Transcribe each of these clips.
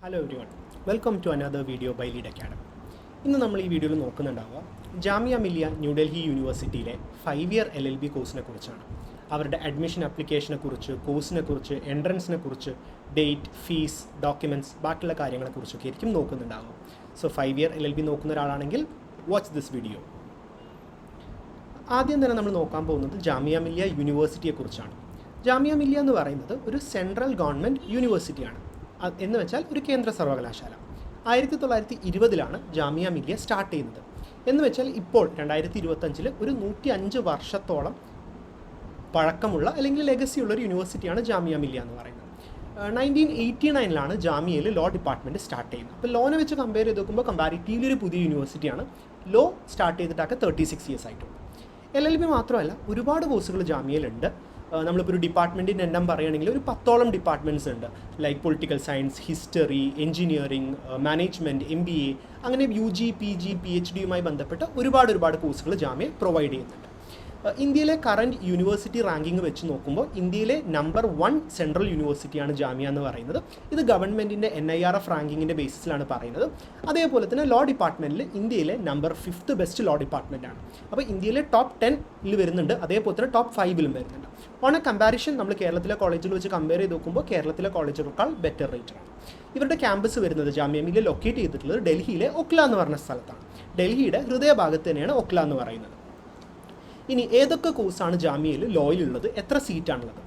Hello everyone, welcome to another video by Lead Academy. ഇന്ന് നമ്മൾ ഈ വീഡിയോയിൽ നോക്കുന്നുണ്ടാവുക ജാമിയ മില്ലിയ ന്യൂഡൽഹി യൂണിവേഴ്സിറ്റിയിലെ 5 ഇയർ LLB കോഴ്സിനെ കുറിച്ചാണ്. അവരുടെ അഡ്മിഷൻ ആപ്ലിക്കേഷനെ കുറിച്ച്, കോഴ്സിനെ കുറിച്ച്, എൻട്രൻസിനെ കുറിച്ച്, ഡേറ്റ്, ഫീസ്, ഡോക്യുമെൻറ്റ്സ്, ബാക്കിയുള്ള കാര്യങ്ങളെക്കുറിച്ചൊക്കെ ആയിരിക്കും നോക്കുന്നുണ്ടാവുക. സോ 5 ഇയർ LLB നോക്കുന്ന ഒരാളാണെങ്കിൽ വാച്ച് ദിസ് വീഡിയോ. ആദ്യം തന്നെ നമ്മൾ നോക്കാൻ പോകുന്നത് ജാമിയ മില്ലിയ യൂണിവേഴ്സിറ്റിയെക്കുറിച്ചാണ്. ജാമിയ മില്ലിയ എന്ന് പറയുന്നത് ഒരു സെൻട്രൽ ഗവൺമെൻറ് യൂണിവേഴ്സിറ്റിയാണ്. എന്ന് വെച്ചാൽ ഒരു കേന്ദ്ര സർവകലാശാല. 1920 ജാമിയ മില്ലിയ സ്റ്റാർട്ട് ചെയ്യുന്നത്. എന്ന് വെച്ചാൽ ഇപ്പോൾ 2025 ഒരു 105 വർഷത്തോളം പഴക്കമുള്ള അല്ലെങ്കിൽ ലെഗസിയുള്ള ഒരു യൂണിവേഴ്സിറ്റിയാണ് ജാമിയ മില്ലിയ എന്ന് പറയുന്നത്. 1989 ജാമിയയിൽ ലോ ഡിപ്പാർട്ട്മെൻറ്റ് സ്റ്റാർട്ട് ചെയ്യുന്നത്. അപ്പോൾ ലോനെ വെച്ച് കമ്പയർ ചെയ്ത് നോക്കുമ്പോൾ കമ്പാരിറ്റീവ്ലി ഒരു പുതിയ യൂണിവേഴ്സിറ്റിയാണ്. ലോ സ്റ്റാർട്ട് ചെയ്തിട്ടൊക്കെ 36 ഇയേഴ്സ് ആയിട്ടുണ്ട്. LLB മാത്രമല്ല, ഒരുപാട് കോഴ്സുകൾ ജാമിയയിലുണ്ട്. നമ്മളിപ്പോൾ ഒരു ഡിപ്പാർട്ട്മെൻറ്റിൻ്റെ എണ്ണം പറയുകയാണെങ്കിൽ ഒരു 10ഓളം ഡിപ്പാർട്ട്മെൻറ്റ്സ് ഉണ്ട്. Like political science, history, engineering, management, MBA, അങ്ങനെ UG, PG, PhDയുമായി ബന്ധപ്പെട്ട ഒരുപാട് കോഴ്സുകൾ ജാമിയ പ്രൊവൈഡ് ചെയ്യുന്നുണ്ട്. ഇന്ത്യയിലെ കറൻറ്റ് യൂണിവേഴ്സിറ്റി റാങ്കിങ് വെച്ച് നോക്കുമ്പോൾ ഇന്ത്യയിലെ നമ്പർ 1 സെൻട്രൽ യൂണിവേഴ്സിറ്റിയാണ് ജാമിയ എന്ന് പറയുന്നത്. ഇത് ഗവൺമെൻറ്റിൻ്റെ NIRF റാങ്കിങ്ങിൻ്റെ ബേസിസിലാണ് പറയുന്നത്. അതേപോലെ തന്നെ ലോ ഡിപ്പാർട്ട്മെൻറ്റിൽ ഇന്ത്യയിലെ നമ്പർ 5th ബെസ്റ്റ് ലോ ഡിപ്പാർട്ട്മെൻറ്റാണ്. അപ്പോൾ ഇന്ത്യയിലെ ടോപ്പ് 10 വരുന്നുണ്ട്, അതേപോലെ തന്നെ ടോപ്പ് 5 വരുന്നുണ്ട്. ഓൺ എ കമ്പാരിഷൻ നമ്മൾ കേരളത്തിലെ കോളേജുകൾ വെച്ച് കമ്പയർ ചെയ്ത് നോക്കുമ്പോൾ കേരളത്തിലെ കോളേജുകളേക്കാൾ ബെറ്റർ റേറ്റാണ്. ഇവരുടെ ക്യാമ്പസ് വരുന്നത് ജാമിയ മില്ലിയ ലൊക്കേറ്റ് ചെയ്തിട്ടുള്ളത് ഡൽഹിയിലെ ഒക്ല എന്ന് പറഞ്ഞ സ്ഥലത്താണ്. ഡൽഹിയുടെ ഹൃദയഭാഗത്ത് തന്നെയാണ് ഒക്ല എന്ന് പറയുന്നത്. ഇനി ഏതൊക്കെ കോഴ്സാണ് ജാമിയയിൽ ലോയിലുള്ളത്, എത്ര സീറ്റാണുള്ളത്?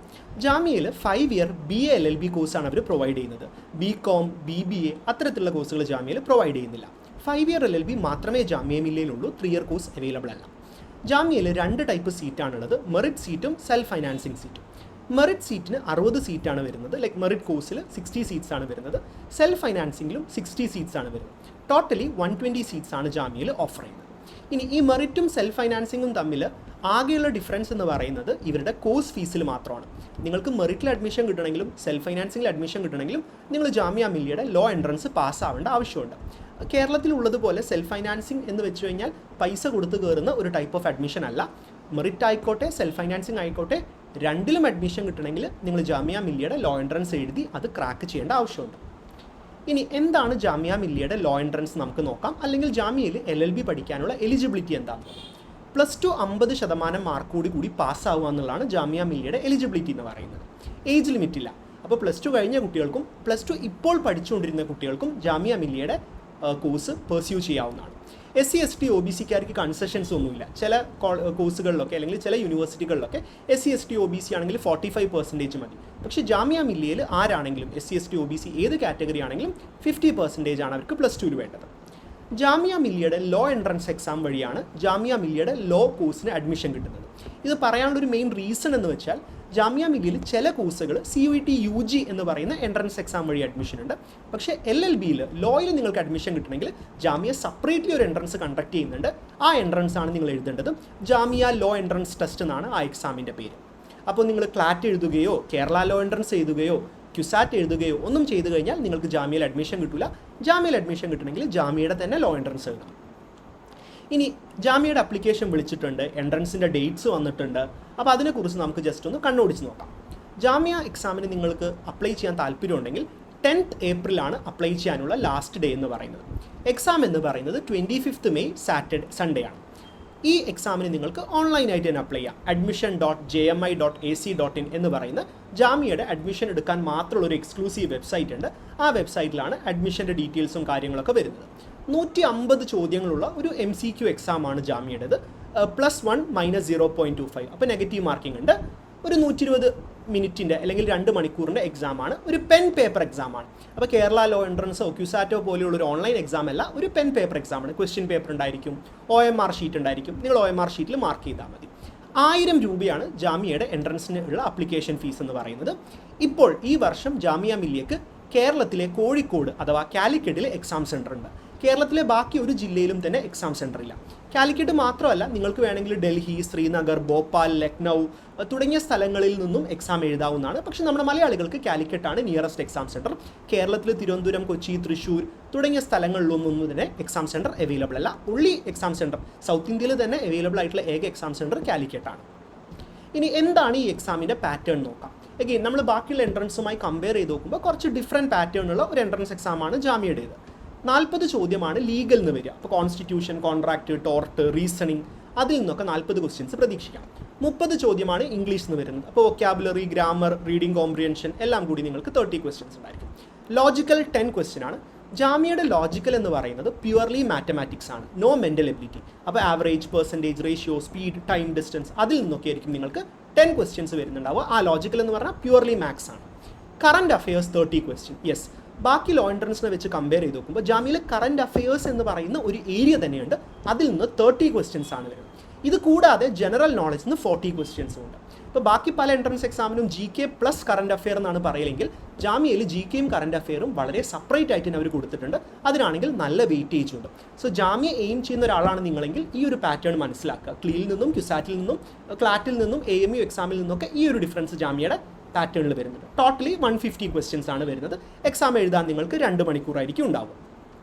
ജാമിയയിൽ 5 ഇയർ BA LLB കോഴ്സാണ് അവർ പ്രൊവൈഡ് ചെയ്യുന്നത്. BCom, BBA അത്തരത്തിലുള്ള കോഴ്സുകൾ ജാമിയയിൽ പ്രൊവൈഡ് ചെയ്യുന്നില്ല. 5 ഇയർ LLB മാത്രമേ ജാമിയ മില്ലിയയിലുള്ളൂ. 3 ഇയർ കോഴ്സ് അവൈലബിൾ അല്ല. ജാമിയയിൽ 2 ടൈപ്പ് സീറ്റാണുള്ളത്, മെറിറ്റ് സീറ്റും സെൽഫ് ഫൈനാൻസിങ് സീറ്റും. മെറിറ്റ് സീറ്റിന് 60 സീറ്റാണ് വരുന്നത്. ലൈക്ക് മെറിറ്റ് കോഴ്സിൽ 60 സീറ്റ്സ് ആണ് വരുന്നത്. സെൽഫ് ഫൈനാൻസിങ്ങിലും 60 സീറ്റ്സ് ആണ് വരുന്നത്. ടോട്ടലി 120 സീറ്റ്സ് ആണ് ജാമിയയിൽ ഓഫർ ചെയ്യുന്നത്. ഇനി ഈ മെറിറ്റും സെൽഫ് ഫൈനാൻസിങ്ങും തമ്മിൽ ആകെയുള്ള ഡിഫറൻസ് എന്ന് പറയുന്നത് ഇവരുടെ കോഴ്സ് ഫീസിൽ മാത്രമാണ്. നിങ്ങൾക്ക് മെറിറ്റിൽ അഡ്മിഷൻ കിട്ടണമെങ്കിലും സെൽഫ് ഫൈനാൻസിങ്ങിൽ അഡ്മിഷൻ കിട്ടണമെങ്കിലും നിങ്ങൾ ജാമിയ മില്ലിയയുടെ ലോ എൻട്രൻസ് പാസ്സാവേണ്ട ആവശ്യമുണ്ട്. കേരളത്തിലുള്ളതുപോലെ സെൽഫ് ഫൈനാൻസിങ് എന്ന് വെച്ച് കഴിഞ്ഞാൽ പൈസ കൊടുത്ത് കയറുന്ന ഒരു ടൈപ്പ് ഓഫ് അഡ്മിഷൻ അല്ല. മെറിറ്റ് ആയിക്കോട്ടെ സെൽഫ് ഫൈനാൻസിങ് ആയിക്കോട്ടെ, രണ്ടിലും അഡ്മിഷൻ കിട്ടണമെങ്കിൽ നിങ്ങൾ ജാമിയ മില്ലിയയുടെ ലോ എൻട്രൻസ് എഴുതി അത് ക്രാക്ക് ചെയ്യേണ്ട ആവശ്യമുണ്ട്. ഇനി എന്താണ് ജാമിയ മില്ലിയയുടെ ലോ എൻട്രൻസ് നമുക്ക് നോക്കാം. അല്ലെങ്കിൽ ജാമിയയിൽ LLB പഠിക്കാനുള്ള എലിജിബിലിറ്റി എന്താണെന്ന്. +2 50% മാർക്ക് കൂടി പാസ്സാവുക എന്നുള്ളതാണ് ജാമിയ മില്ലിയയുടെ എലിജിബിലിറ്റി എന്ന് പറയുന്നത്. ഏജ് ലിമിറ്റ് ഇല്ല. അപ്പോൾ +2 കഴിഞ്ഞ കുട്ടികൾക്കും +2 ഇപ്പോൾ പഠിച്ചുകൊണ്ടിരുന്ന കുട്ടികൾക്കും ജാമിയ മില്ലിയയുടെ കോഴ്സ് പെർസ്യൂ ചെയ്യാവുന്നതാണ്. SC ST OBCക്കാർക്ക് കൺസെഷൻസ് ഒന്നുമില്ല. ചില കോഴ്സുകളിലൊക്കെ അല്ലെങ്കിൽ ചില യൂണിവേഴ്സിറ്റികളിലൊക്കെ SC ST OBC ആണെങ്കിൽ 45% മതി. പക്ഷേ ജാമിയ മില്ലിയയിൽ ആരാണെങ്കിലും SC ST OBC ഏത് കാറ്റഗറി ആണെങ്കിലും 50% ആണ് അവർക്ക് +2 വേണ്ടത്. ജാമിയ മില്ലിയയുടെ ലോ എൻട്രൻസ് എക്സാം വഴിയാണ് ജാമിയ മില്ലിയയുടെ ലോ കോഴ്സിന് അഡ്മിഷൻ കിട്ടുന്നത്. ഇത് പറയാനുള്ളൊരു മെയിൻ റീസൺ എന്ന് വെച്ചാൽ ജാമിയ മില്ലിയയിൽ ചില കോഴ്സുകൾ CUET UG എന്ന് പറയുന്ന എൻട്രൻസ് എക്സാം വഴി അഡ്മിഷൻ ഉണ്ട്. പക്ഷേ LLBയിൽ ലോയിൽ നിങ്ങൾക്ക് അഡ്മിഷൻ കിട്ടണമെങ്കിൽ ജാമിയ സെപ്പറേറ്റ്ലി ഒരു എൻട്രൻസ് കണ്ടക്ട് ചെയ്യുന്നുണ്ട്. ആ എൻട്രൻസ് ആണ് നിങ്ങൾ എഴുതേണ്ടത്. ജാമിയ ലോ എൻട്രൻസ് ടെസ്റ്റ് എന്നാണ് ആ എക്സാമിൻ്റെ പേര്. അപ്പോൾ നിങ്ങൾ ക്ലാറ്റ് എഴുതുകയോ കേരള ലോ എൻട്രൻസ് എഴുതുകയോ ക്യുസാറ്റ് എഴുതുകയോ ഒന്നും ചെയ്തു കഴിഞ്ഞാൽ നിങ്ങൾക്ക് ജാമിയയിൽ അഡ്മിഷൻ കിട്ടില്ല. ജാമിയയിൽ അഡ്മിഷൻ കിട്ടണമെങ്കിൽ ജാമിയയുടെ തന്നെ ലോ എൻട്രൻസ് എഴുതണം. ഇനി ജാമിയയുടെ അപ്ലിക്കേഷൻ വിളിച്ചിട്ടുണ്ട്, എൻട്രൻസിൻ്റെ ഡേറ്റ്സ് വന്നിട്ടുണ്ട്. അപ്പോൾ അതിനെക്കുറിച്ച് നമുക്ക് ജസ്റ്റ് ഒന്ന് കണ്ണോടിച്ച് നോക്കാം. ജാമിയ എക്സാമിന് നിങ്ങൾക്ക് അപ്ലൈ ചെയ്യാൻ താല്പര്യമുണ്ടെങ്കിൽ 10th ഏപ്രിലാണ് അപ്ലൈ ചെയ്യാനുള്ള ലാസ്റ്റ് ഡേ എന്ന് പറയുന്നത്. എക്സാം എന്ന് പറയുന്നത് 25th മെയ് സൺഡേ ആണ്. ഈ എക്സാമിന് നിങ്ങൾക്ക് ഓൺലൈനായിട്ട് തന്നെ അപ്ലൈ ചെയ്യാം. admission.jmi.ac.in എന്ന് പറയുന്ന ജാമിയയുടെ അഡ്മിഷൻ എടുക്കാൻ മാത്രമുള്ള ഒരു എക്സ്ക്ലൂസീവ് വെബ്സൈറ്റ് ഉണ്ട്. ആ വെബ്സൈറ്റിലാണ് അഡ്മിഷൻ്റെ ഡീറ്റെയിൽസും കാര്യങ്ങളൊക്കെ വരുന്നത്. 150 ചോദ്യങ്ങളുള്ള ഒരു MCQ എക്സാമാണ് ജാമിയയുടേത്. +1 -0.25. അപ്പോൾ നെഗറ്റീവ് മാർക്കിംഗ് ഉണ്ട്. ഒരു 120 മിനിറ്റിൻ്റെ അല്ലെങ്കിൽ 2 മണിക്കൂറിൻ്റെ എക്സാമാണ്. ഒരു പെൻ പേപ്പർ എക്സാമാണ്. അപ്പോൾ കേരള ലോ എൻട്രൻസോ ക്യുസാറ്റോ പോലെയുള്ള ഒരു ഓൺലൈൻ എക്സാം അല്ല, ഒരു പെൻ പേപ്പർ എക്സാമാണ്. ക്വസ്റ്റ്യൻ പേപ്പർ ഉണ്ടായിരിക്കും, OMR ഷീറ്റ് ഉണ്ടായിരിക്കും. നിങ്ങൾ OMR ഷീറ്റിൽ മാർക്ക് ചെയ്താൽ മതി. 1000 രൂപയാണ് ജാമിയയുടെ എൻട്രൻസിന് ഉള്ള അപ്ലിക്കേഷൻ ഫീസ് എന്ന് പറയുന്നത്. ഇപ്പോൾ ഈ വർഷം ജാമിയ മില്ലിയക്ക് കേരളത്തിലെ കോഴിക്കോട് അഥവാ കാലിക്കറ്റിൽ എക്സാം സെൻറ്റർ ഉണ്ട്. കേരളത്തിലെ ബാക്കി ഒരു ജില്ലയിലും തന്നെ എക്സാം സെൻറ്റർ ഇല്ല. കാലിക്കറ്റ് മാത്രമല്ല, നിങ്ങൾക്ക് വേണമെങ്കിൽ ഡൽഹി, ശ്രീനഗർ, ഭോപ്പാൽ, ലക്നൗ തുടങ്ങിയ സ്ഥലങ്ങളിൽ നിന്നും എക്സാം എഴുതാവുന്നതാണ്. പക്ഷേ നമ്മുടെ മലയാളികൾക്ക് കാലിക്കറ്റാണ് നിയറസ്റ്റ് എക്സാം സെൻറ്റർ. കേരളത്തിൽ തിരുവനന്തപുരം, കൊച്ചി, തൃശ്ശൂർ തുടങ്ങിയ സ്ഥലങ്ങളിലൊന്നും തന്നെ എക്സാം സെൻറ്റർ അവൈലബിൾ അല്ല. ഉള്ളി എക്സാം സെൻറ്റർ സൗത്ത് ഇന്ത്യയിൽ തന്നെ അവൈലബിൾ ആയിട്ടുള്ള ഏക എക്സാം സെൻറ്റർ കാലിക്കറ്റാണ്. ഇനി എന്താണ് ഈ എക്സാമിൻ്റെ പാറ്റേൺ നോക്കാം. എഗെയിൻ നമ്മൾ ബാക്കിയുള്ള എൻട്രൻസുമായി കമ്പയർ ചെയ്ത് നോക്കുമ്പോൾ കുറച്ച് ഡിഫറെൻറ്റ് പാറ്റേണുള്ള ഒരു എൻട്രൻസ് എക്സാമാണ് ജാമ്യയുടേത്. 40 ചോദ്യമാണ് ലീഗൽ എന്ന് വരിക. അപ്പോൾ കോൺസ്റ്റിറ്റ്യൂഷൻ, കോൺട്രാക്ട്, ടോർട്ട്, റീസണിങ്, അതിൽ നിന്നൊക്കെ 40 ക്വസ്റ്റ്യൻസ് പ്രതീക്ഷിക്കാം. 30 ചോദ്യമാണ് ഇംഗ്ലീഷ് എന്ന് വരുന്നത്. അപ്പോൾ വൊക്കാബുലറി, ഗ്രാമർ, റീഡിംഗ് കോംപ്രിഹെൻഷൻ എല്ലാം കൂടി നിങ്ങൾക്ക് 30 ക്വസ്റ്റ്യൻസ് ഉണ്ടായിരിക്കും. ലോജിക്കൽ 10 ക്വസ്റ്റ്യൻ ആണ്. ജാമ്യയുടെ ലോജിക്കൽ എന്ന് പറയുന്നത് പ്യുവർലി മാത്തമാറ്റിക്സ് ആണ്, നോ മെൻ്റൽ എബിലിറ്റി. അപ്പോൾ average, percentage, ratio, speed, time, distance, അതിൽ നിന്നൊക്കെ ആയിരിക്കും നിങ്ങൾക്ക് 10 ക്വസ്റ്റ്യൻസ് വരുന്നുണ്ടാവുക. ആ ലോജിക്കൽ എന്ന് പറഞ്ഞാൽ പ്യുവർലി മാത്സ് ആണ്. Current affairs 30 question. യെസ്, ബാക്കി ലോ എൻട്രൻസിനെ വെച്ച് കമ്പയർ ചെയ്ത് നോക്കുമ്പോൾ ജാമ്യയിൽ കറണ്ട് അഫയേഴ്സ് എന്ന് പറയുന്ന ഒരു ഏരിയ തന്നെയുണ്ട്. അതിൽ നിന്ന് 30 ക്വസ്റ്റ്യൻസ് ആണ് വരുന്നത്. ഇത് കൂടാതെ ജനറൽ നോളജിൽ നിന്ന് 40 ക്വസ്റ്റ്യൻസും ഉണ്ട്. ഇപ്പോൾ ബാക്കി പല എൻട്രൻസ് എക്സാമിനും GK പ്ലസ് കറണ്ട് അഫെയർ എന്നാണ് പറയലെങ്കിൽ ജാമ്യയിൽ GKയും കറണ്ട് അഫെയറും വളരെ സെപ്പറേറ്റ് ആയിട്ട് അവർ കൊടുത്തിട്ടുണ്ട്. അതിനാണെങ്കിൽ നല്ല വെയിറ്റേജ് ഉണ്ട്. സോ ജാമ്യ എയിം ചെയ്യുന്ന ഒരാളാണ് നിങ്ങളെങ്കിൽ ഈ ഒരു പാറ്റേൺ മനസ്സിലാക്കുക. ക്ലീയിൽ നിന്നും, ക്യുസാറ്റിൽ നിന്നും, ക്ലാറ്റിൽ നിന്നും, AMU എക്സാമിൽ നിന്നൊക്കെ ഈ ഒരു ഡിഫറൻസ് ജാമ്യയുടെ പാറ്റേണിൽ വരുന്നുണ്ട്. ടോട്ടലി 150 ക്വസ്റ്റ്യൻസ് ആണ് വരുന്നത്. എക്സാം എഴുതാൻ നിങ്ങൾക്ക് 2 മണിക്കൂറായിരിക്കും ഉണ്ടാവും.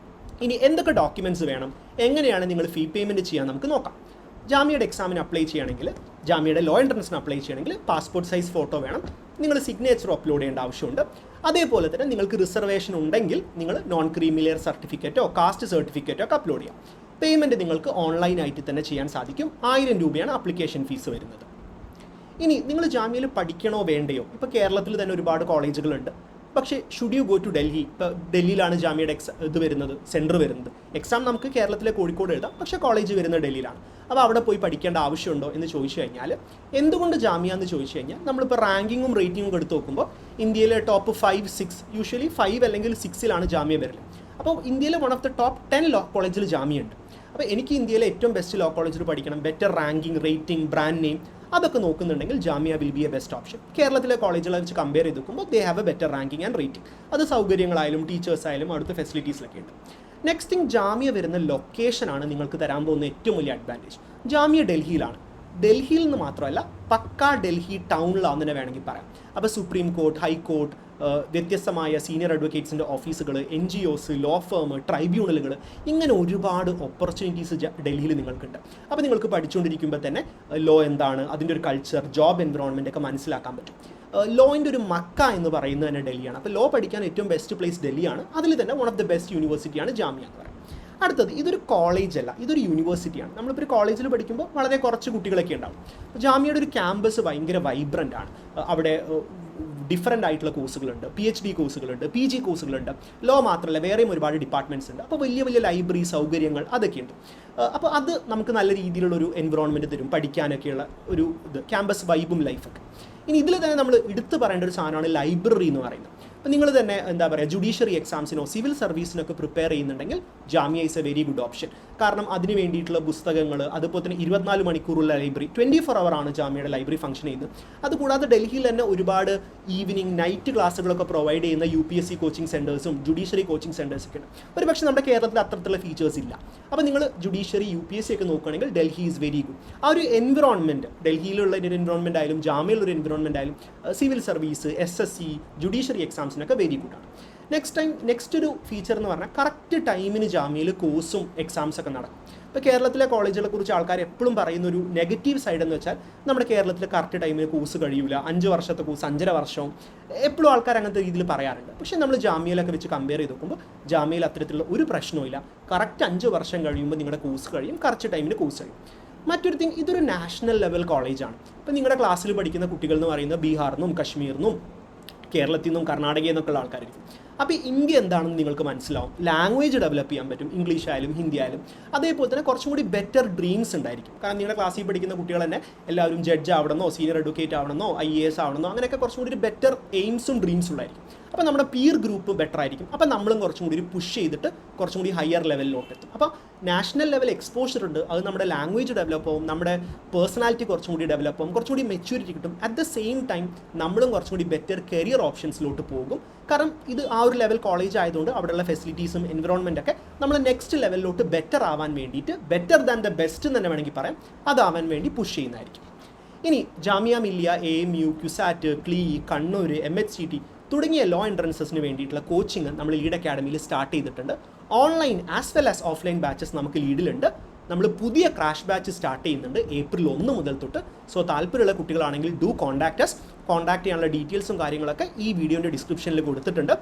ഇനി എന്തൊക്കെ ഡോക്യുമെൻറ്റ്സ് വേണം, എങ്ങനെയാണ് നിങ്ങൾ ഫീ പേയ്മെൻറ്റ് ചെയ്യാൻ നമുക്ക് നോക്കാം. ജാമ്യയുടെ എക്സാമിന് അപ്ലൈ ചെയ്യണമെങ്കിൽ, ജാമ്യയുടെ ലോ എൻട്രൻസിന് അപ്ലൈ ചെയ്യണമെങ്കിൽ പാസ്പോർട്ട് സൈസ് ഫോട്ടോ വേണം. നിങ്ങൾ സിഗ്നേച്ചർ അപ്ലോഡ് ചെയ്യേണ്ട ആവശ്യമുണ്ട്. അതേപോലെ തന്നെ നിങ്ങൾക്ക് റിസർവേഷൻ ഉണ്ടെങ്കിൽ നിങ്ങൾ നോൺ ക്രീമി ലെയർ സർട്ടിഫിക്കറ്റോ കാസ്റ്റ് സർട്ടിഫിക്കറ്റോ ഒക്കെ അപ്ലോഡ് ചെയ്യാം. പേയ്മെൻറ്റ് നിങ്ങൾക്ക് ഓൺലൈനായിട്ട് തന്നെ ചെയ്യാൻ സാധിക്കും. 1000 രൂപയാണ് ആപ്ലിക്കേഷൻ ഫീസ് വരുന്നത്. ഇനി നിങ്ങൾ ജാമ്യയിൽ പഠിക്കണോ വേണ്ടയോ? ഇപ്പോൾ കേരളത്തിൽ തന്നെ ഒരുപാട് കോളേജുകളുണ്ട്. പക്ഷേ should you go to Delhi? ഇപ്പോൾ ഡൽഹിയിലാണ് ജാമ്യയുടെ സെൻറ്റർ വരുന്നത്. എക്സാം നമുക്ക് കേരളത്തിലെ കോഴിക്കോട് എഴുതാം, പക്ഷേ കോളേജ് വരുന്നത് ഡൽഹിയിലാണ്. അപ്പോൾ അവിടെ പോയി പഠിക്കേണ്ട ആവശ്യമുണ്ടോ എന്ന് ചോദിച്ചു കഴിഞ്ഞാൽ, എന്തുകൊണ്ട് ജാമ്യ എന്ന് ചോദിച്ചു കഴിഞ്ഞാൽ, നമ്മളിപ്പോൾ റാങ്കിങ്ങും റേറ്റിങ്ങും എടുത്ത് നോക്കുമ്പോൾ ഇന്ത്യയിലെ ടോപ്പ് 5, 6, യൂഷ്വലി 5 അല്ലെങ്കിൽ 6-ലാണ് ജാമ്യ വരല്. അപ്പോൾ ഇന്ത്യയിലെ one of the top 10 law കോളേജിൽ ജാമ്യ ഉണ്ട്. അപ്പോൾ എനിക്ക് ഇന്ത്യയിലെ ഏറ്റവും ബെസ്റ്റ് ലോ കോളേജിൽ പഠിക്കണം, better ranking, rating, brand name, അതൊക്കെ നോക്കുന്നുണ്ടെങ്കിൽ ജാമ്യ will be A best option. കേരളത്തിലെ കോളേജുകളെ വെച്ച് കമ്പയർ ചെയ്ത് നോക്കുമ്പോൾ they have A better ranking and rating. അത് സൗകര്യങ്ങളായാലും ടീച്ചേഴ്സായാലും അവിടുത്തെ ഫെസിലിറ്റീസിലൊക്കെ ഉണ്ട്. നെക്സ്റ്റ് തിങ്, ജാമ്യ വരുന്ന ലൊക്കേഷനാണ് നിങ്ങൾക്ക് തരാൻ പോകുന്ന ഏറ്റവും വലിയ അഡ്വാൻറ്റേജ്. ജാമ്യ ഡൽഹിയിലാണ്. ഡൽഹിയിൽ നിന്ന് മാത്രമല്ല, പക്കാ ഡൽഹി ടൗണിലാണെന്ന് തന്നെ വേണമെങ്കിൽ പറയാം. അപ്പോൾ സുപ്രീം കോർട്ട്, ഹൈക്കോർട്ട്, വ്യത്യസ്തമായ സീനിയർ അഡ്വക്കേറ്റ്സിൻ്റെ ഓഫീസുകൾ, NGOs, ലോ ഫേം, ട്രൈബ്യൂണലുകൾ, ഇങ്ങനെ ഒരുപാട് ഓപ്പർച്യൂണിറ്റീസ് ഡൽഹിയിൽ നിങ്ങൾക്കുണ്ട്. അപ്പോൾ നിങ്ങൾക്ക് പഠിച്ചുകൊണ്ടിരിക്കുമ്പോൾ തന്നെ ലോ എന്താണ്, അതിൻ്റെ ഒരു കൾച്ചർ, ജോബ് എൻവറോൺമെൻ്റ് ഒക്കെ മനസ്സിലാക്കാൻ പറ്റും. ലോയിൻ്റെ ഒരു മക്ക എന്ന് പറയുന്നത് തന്നെ ഡൽഹിയാണ്. അപ്പോൾ ലോ പഠിക്കാൻ ഏറ്റവും ബെസ്റ്റ് പ്ലേസ് ഡൽഹിയാണ്. അതിൽ തന്നെ വൺ ഓഫ് ദ ബെസ്റ്റ് യൂണിവേഴ്സിറ്റിയാണ് ജാമ്യ എന്ന് പറയുന്നത്. അടുത്തത്, ഇതൊരു കോളേജ് അല്ല, ഇതൊരു യൂണിവേഴ്സിറ്റിയാണ്. നമ്മളിപ്പോൾ ഒരു കോളേജിൽ പഠിക്കുമ്പോൾ വളരെ കുറച്ച് കുട്ടികളൊക്കെ ഉണ്ടാവും. ജാമ്യയുടെ ഒരു ക്യാമ്പസ് ഭയങ്കര വൈബ്രൻ്റ് ആണ്. അവിടെ ഡിഫറൻ്റ് ആയിട്ടുള്ള കോഴ്സുകളുണ്ട്, PhD കോഴ്സുകളുണ്ട്, PG കോഴ്സുകളുണ്ട്. ലോ മാത്രമല്ല, വേറെയും ഒരുപാട് ഡിപ്പാർട്ട്മെൻറ്റ്സ് ഉണ്ട്. അപ്പോൾ വലിയ വലിയ ലൈബ്രറി സൗകര്യങ്ങൾ അതൊക്കെയുണ്ട്. അപ്പോൾ അത് നമുക്ക് നല്ല രീതിയിലുള്ളൊരു എൻവിറോൺമെൻറ്റ് തരും, പഠിക്കാനൊക്കെയുള്ള ഒരു ക്യാമ്പസ് വൈബും ലൈഫൊക്കെ. ഇനി ഇതിൽ തന്നെ നമ്മൾ എടുത്തു പറയേണ്ട ഒരു സാധനമാണ് ലൈബ്രറി എന്ന് പറയുന്നത്. അപ്പോൾ നിങ്ങൾ തന്നെ എന്താ പറയുക, ജുഡീഷ്യറി എക്സാംസിനോ സിവിൽ സർവീസിനൊക്കെ പ്രിപ്പയർ ചെയ്യുന്നുണ്ടെങ്കിൽ ജാമ്യ is A very good option. കാരണം അതിന് വേണ്ടിയിട്ടുള്ള പുസ്തകങ്ങൾ, അതുപോലെ തന്നെ 24 മണിക്കൂറുള്ള ലൈബ്രറി, 24 hour ആണ് ജാമ്യയുടെ ലൈബ്രറി ഫംഗ്ഷൻ ചെയ്യുന്നത്. അതുകൂടാതെ ഡൽഹിയിൽ തന്നെ ഒരുപാട് ഈവനിങ്, നൈറ്റ് ക്ലാസ്സുകളൊക്കെ പ്രൊവൈഡ് ചെയ്യുന്ന UPSC കോച്ചിങ് സെൻറ്റേഴ്സും ജുഡീഷ്യറി കോച്ചിങ് സെൻറ്റേഴ്സൊക്കെ ഉണ്ട്. ഒരു പക്ഷേ നമ്മുടെ കേരളത്തിൽ അത്തരത്തിലുള്ള ഫീച്ചേഴ്സ് ഇല്ല. അപ്പോൾ നിങ്ങൾ ജുഡീഷ്യറി, UPSC ഒക്കെ നോക്കുകയാണെങ്കിൽ ഡൽഹി ഈസ് വെരി ഗുഡ്. ആ ഒരു എൻവിറോൺമെൻറ്റ്, ഡൽഹിയിലുള്ള ഒരു എൻവിറോൺമെൻറ്റ് ആയാലും ജാമ്യയിലുള്ള ഒരു എൻവിറോൺമെൻറ്റ് ആയാലും സിവിൽ സർവീസ്, SSC, ജുഡീഷ്യറി എക്സാംസിനൊക്കെ വെരി ഗുഡാണ്. നെക്സ്റ്റ് ഒരു ഫീച്ചർ എന്ന് പറഞ്ഞാൽ കറക്റ്റ് ടൈമിന് ജാമ്യയിൽ കോഴ്സും എക്സാംസൊക്കെ നടക്കും. ഇപ്പോൾ കേരളത്തിലെ കോളേജുകളെ കുറിച്ച് ആൾക്കാർ എപ്പോഴും പറയുന്ന ഒരു നെഗറ്റീവ് സൈഡ് എന്ന് വെച്ചാൽ നമ്മുടെ കേരളത്തിൽ കറക്റ്റ് ടൈമിന് കോഴ്സ് കഴിയില്ല, 5 വർഷത്തെ കോഴ്സ് 5.5 വർഷവും എപ്പോഴും ആൾക്കാർ അങ്ങനത്തെ രീതിയിൽ പറയാറുണ്ട്. പക്ഷേ നമ്മൾ ജാമ്യയിലൊക്കെ വെച്ച് കമ്പയർ ചെയ്ത് നോക്കുമ്പോൾ ജാമ്യയിൽ അത്തരത്തിലുള്ള ഒരു പ്രശ്നവുമില്ല. കറക്റ്റ് 5 വർഷം കഴിയുമ്പോൾ നിങ്ങളുടെ കോഴ്സ് കഴിയും, കറക്റ്റ് ടൈമിന് കോഴ്സ് കഴിയും. മറ്റൊരു തിങ്, ഇതൊരു നാഷണൽ ലെവൽ കോളേജാണ്. ഇപ്പോൾ നിങ്ങളുടെ ക്ലാസ്സിൽ പഠിക്കുന്ന കുട്ടികൾ എന്ന് പറയുന്നത് ബീഹാറിൽ നിന്നും കശ്മീരിൽ നിന്നും കേരളത്തിൽ നിന്നും കർണാടകയിൽ നിന്നൊക്കെയുള്ള ആൾക്കാരായിരിക്കും. അപ്പോൾ ഇന്ത്യ എന്താണെന്ന് നിങ്ങൾക്ക് മനസ്സിലാവും. ലാംഗ്വേജ് ഡെവലപ്പ് ചെയ്യാൻ പറ്റും, ഇംഗ്ലീഷ് ആയാലും ഹിന്ദി ആയാലും. അതേപോലെ തന്നെ കുറച്ചും കൂടി ബെറ്റർ ഡ്രീംസ് ഉണ്ടായിരിക്കും. കാരണം നിങ്ങളുടെ ക്ലാസ്സിൽ പഠിക്കുന്ന കുട്ടികൾ തന്നെ എല്ലാവരും ജഡ്ജ് ആവണമെന്നോ, സീനിയർ അഡ്വക്കേറ്റ് ആവണമെന്നോ, IAS ആവണമെന്നോ, അങ്ങനെയൊക്കെ കുറച്ചും കൂടി ഒരു ബെറ്റർ എയിംസും ഡ്രീംസും ഉണ്ടായിരിക്കും. അപ്പോൾ നമ്മുടെ പിയർ ഗ്രൂപ്പ് ബെറ്റർ ആയിരിക്കും. അപ്പോൾ നമ്മളും കുറച്ചും കൂടി പുഷ് ചെയ്തിട്ട് കുറച്ചും കൂടി ഹയർ ലെവലിലോട്ട് എത്തും. അപ്പോൾ നാഷണൽ ലെവൽ എക്സ്പോഷർ ഉണ്ട്. അത് നമ്മുടെ ലാംഗ്വേജ് ഡെവലപ്പ് ആവും, നമ്മുടെ പേഴ്സണാലിറ്റി കുറച്ചും കൂടി ഡെവലപ്പ് ആവും, കുറച്ചും കൂടി മെച്യൂരിറ്റി കിട്ടും. അറ്റ് ദ സെയിം ടൈം നമ്മളും കുറച്ചും കൂടി ബെറ്റർ കരിയർ ഓപ്ഷൻസിലോട്ട് പോകും. കാരണം ഇത് ആ ഒരു ലെവൽ കോളേജ് ആയതുകൊണ്ട് അവിടെയുള്ള ഫെസിലിറ്റീസും എൻവിറോൺമെൻ്റ് ഒക്കെ നമ്മൾ നെക്സ്റ്റ് ലെവലിലോട്ട് ബെറ്റർ ആവാൻ വേണ്ടിയിട്ട്, ബെറ്റർ ദാൻ ദ ബെസ്റ്റ് എന്ന് തന്നെ വേണമെങ്കിൽ പറയാം, അതാവാൻ വേണ്ടി പുഷ് ചെയ്യുന്നതായിരിക്കും. ഇനി ജാമിയ മില്ലിയ, AMU, ക്യുസാറ്റ്, ക്ലീ, കണ്ണൂർ, MHCT തുടങ്ങിയ ലോ എൻട്രൻസസിന് വേണ്ടിയിട്ടുള്ള കോച്ചിങ് നമ്മൾ ലീഡ് അക്കാഡമിയിൽ സ്റ്റാർട്ട് ചെയ്തിട്ടുണ്ട്. Online as well as offline batches നമുക്ക് ലീഡിലുണ്ട്. നമ്മൾ പുതിയ ക്രാഷ് ബാച്ച് സ്റ്റാർട്ട് ചെയ്യുന്നുണ്ട് April 1 മുതൽ തൊട്ട്. സോ താല്പര്യമുള്ള കുട്ടികളാണെങ്കിൽ ഡു കോൺടാക്ട് അസ്. കോൺടാക്ട് ചെയ്യാനുള്ള ഡീറ്റെയിൽസും കാര്യങ്ങളൊക്കെ ഈ വീഡിയോൻ്റെ ഡിസ്ക്രിപ്ഷനിൽ കൊടുത്തിട്ടുണ്ട്.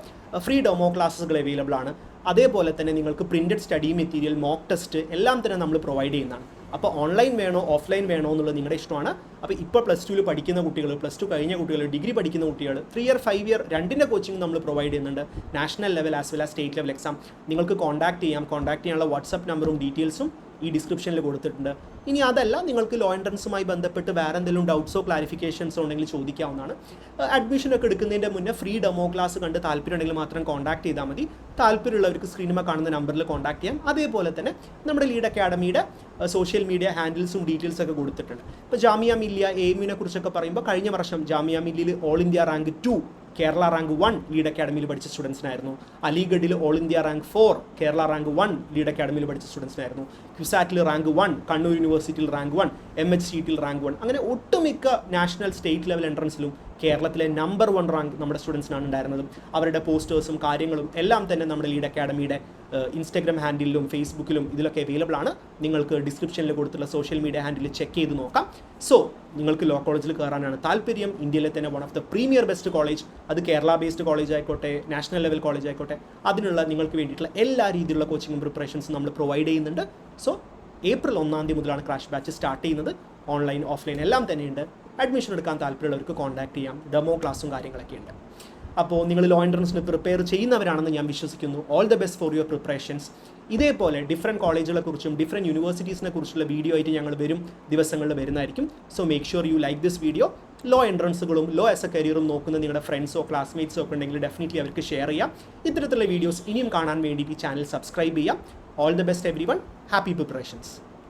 ഫ്രീ ഡെമോ ക്ലാസ്സുകൾ അവൈലബിൾ ആണ്. അതേപോലെ തന്നെ നിങ്ങൾക്ക് printed study material, mock test എല്ലാം തന്നെ നമ്മൾ പ്രൊവൈഡ് ചെയ്യുന്നതാണ്. അപ്പോൾ ഓൺലൈൻ വേണോ ഓഫ്ലൈൻ വേണോ എന്നുള്ളത് നിങ്ങളുടെ ഇഷ്ടമാണ്. അപ്പോൾ ഇപ്പോൾ +2 പഠിക്കുന്ന കുട്ടികൾ, +2 കഴിഞ്ഞ കുട്ടികൾ, ഡിഗ്രി പഠിക്കുന്ന കുട്ടികൾ 3 ഇയർ 5 ഇയർ രണ്ടിൻ്റെ കോച്ചിങ് നമ്മൾ പ്രൊവൈഡ് ചെയ്യുന്നുണ്ട്. National level as well as state level exam നിങ്ങൾക്ക് കോൺടാക്ട് ചെയ്യാം. കോൺടാക്ട് ചെയ്യാനുള്ള വാട്സപ്പ് നമ്പറും ഡീറ്റെയിൽസും ഈ ഡിസ്ക്രിപ്ഷനിൽ കൊടുത്തിട്ടുണ്ട്. ഇനി അതല്ല, നിങ്ങൾക്ക് ലോ എൻട്രൻസുമായി ബന്ധപ്പെട്ട് വേറെ എന്തെങ്കിലും ഡൗട്ട്സോ ക്ലാരിഫിക്കേഷൻസോ ഉണ്ടെങ്കിൽ ചോദിക്കാവുന്നതാണ്. അഡ്മിഷനൊക്കെ എടുക്കുന്നതിൻ്റെ മുന്നേ ഫ്രീ ഡെമോ ക്ലാസ് കണ്ട് താല്പര്യമുണ്ടെങ്കിൽ മാത്രം കോൺടാക്ട് ചെയ്താൽ മതി. താല്പര്യമുള്ളവർക്ക് സ്ക്രീനിൽ കാണുന്ന നമ്പറിൽ കോൺടാക്ട് ചെയ്യാം. അതേപോലെ തന്നെ നമ്മുടെ ലീഡ് അക്കാഡമിയുടെ സോഷ്യൽ മീഡിയ ഹാൻഡിൽസും ഡീറ്റെയിൽസ് ഒക്കെ കൊടുത്തിട്ടുണ്ട്. ഇപ്പോൾ ജാമിയ മില്ലിയ AMUവിനെ കുറിച്ചൊക്കെ പറയുമ്പോൾ കഴിഞ്ഞ വർഷം ജാമിയ മില്ലിയിൽ all India rank 2, Kerala rank 1 lead അക്കാഡമിയിൽ പഠിച്ച സ്റ്റുഡൻസിനായിരുന്നു. അലിഗഡിൽ all India rank 4, Kerala rank 1 lead അക്കാഡമിയിൽ പഠിച്ച സ്റ്റുഡൻസിനായിരുന്നു. ക്യുസാറ്റിൽ റാങ്ക് 1, കണ്ണൂർ യൂണിവേഴ്സിറ്റിയിൽ റാങ്ക് 1, MHCTയിൽ റാങ്ക് 1. അങ്ങനെ ഒട്ടുമിക്ക നാഷണൽ സ്റ്റേറ്റ് ലെവൽ എൻട്രൻസിലും കേരളത്തിലെ നമ്പർ 1 റാങ്ക് നമ്മുടെ സ്റ്റുഡൻസിനാണ് ഉണ്ടായിരുന്നത്. അവരുടെ പോസ്റ്റേഴ്സും കാര്യങ്ങളും എല്ലാം തന്നെ നമ്മുടെ ലീഡ് അക്കാഡമിയുടെ ഇൻസ്റ്റാഗ്രാം ഹാൻഡിലും ഫേസ്ബുക്കിലും ഇതിലൊക്കെ അവൈലബിൾ ആണ്. നിങ്ങൾക്ക് ഡിസ്ക്രിപ്ഷനിൽ കൊടുത്തുള്ള സോഷ്യൽ മീഡിയ ഹാൻഡിൽ ചെക്ക് ചെയ്ത് നോക്കാം. സോ നിങ്ങൾക്ക് ലോ കോളേജിൽ കയറാനാണ് താല്പര്യം, ഇന്ത്യയിലെ തന്നെ one of the premier best college, അത് കേരള ബേസ്ഡ് കോളേജ് ആയിക്കോട്ടെ, നാഷണൽ ലെവൽ കോളേജ് ആയിക്കോട്ടെ, അതിനുള്ള നിങ്ങൾക്ക് വേണ്ടിയിട്ടുള്ള എല്ലാ രീതിയിലുള്ള കോച്ചിങ്ങും പ്രിപ്പറേഷൻസും നമ്മൾ പ്രൊവൈഡ് ചെയ്യുന്നുണ്ട്. സോ April 1 മുതലാണ് ക്രാഷ് ബാച്ച് സ്റ്റാർട്ട് ചെയ്യുന്നത്. ഓൺലൈൻ ഓഫ്ലൈൻ എല്ലാം തന്നെയുണ്ട്. അഡ്മിഷൻ എടുക്കാൻ താല്പര്യമുള്ളവർക്ക് കോൺടാക്ട് ചെയ്യാം. ഡെമോ ക്ലാസ്സും കാര്യങ്ങളൊക്കെ ഉണ്ട്. അപ്പോൾ നിങ്ങൾ ലോ എൻട്രൻസിന് പ്രിപ്പയർ ചെയ്യുന്നവരാണെന്ന് ഞാൻ വിശ്വസിക്കുന്നു. All the best for your preparations. ഇതേപോലെ ഡിഫറെൻറ്റ് കോളേജുകളെ കുറിച്ചും ഡിഫറെൻറ്റ് യൂണിവേഴ്സിറ്റീസിനെ കുറിച്ചുള്ള വീഡിയോ ആയിട്ട് ഞങ്ങൾ വരും ദിവസങ്ങളിൽ വരുന്നതായിരിക്കും. So make sure you like this video. Law എൻട്രൻസുകളും ലോ ആസ് എ കരിയറും നോക്കുന്ന നിങ്ങളുടെ ഫ്രണ്ട്സോ ക്ലാസ്മേറ്റ്സോ ഒക്കെ ഉണ്ടെങ്കിൽ ഡെഫിനറ്റ്ലി അവർക്ക് ഷെയർ ചെയ്യാം. ഇത്തരത്തിലുള്ള വീഡിയോസ് ഇനിയും കാണാൻ വേണ്ടിയിട്ട് ഈ ചാനൽ സബ്സ്ക്രൈബ് ചെയ്യാം. All the best every one. Happy preparations.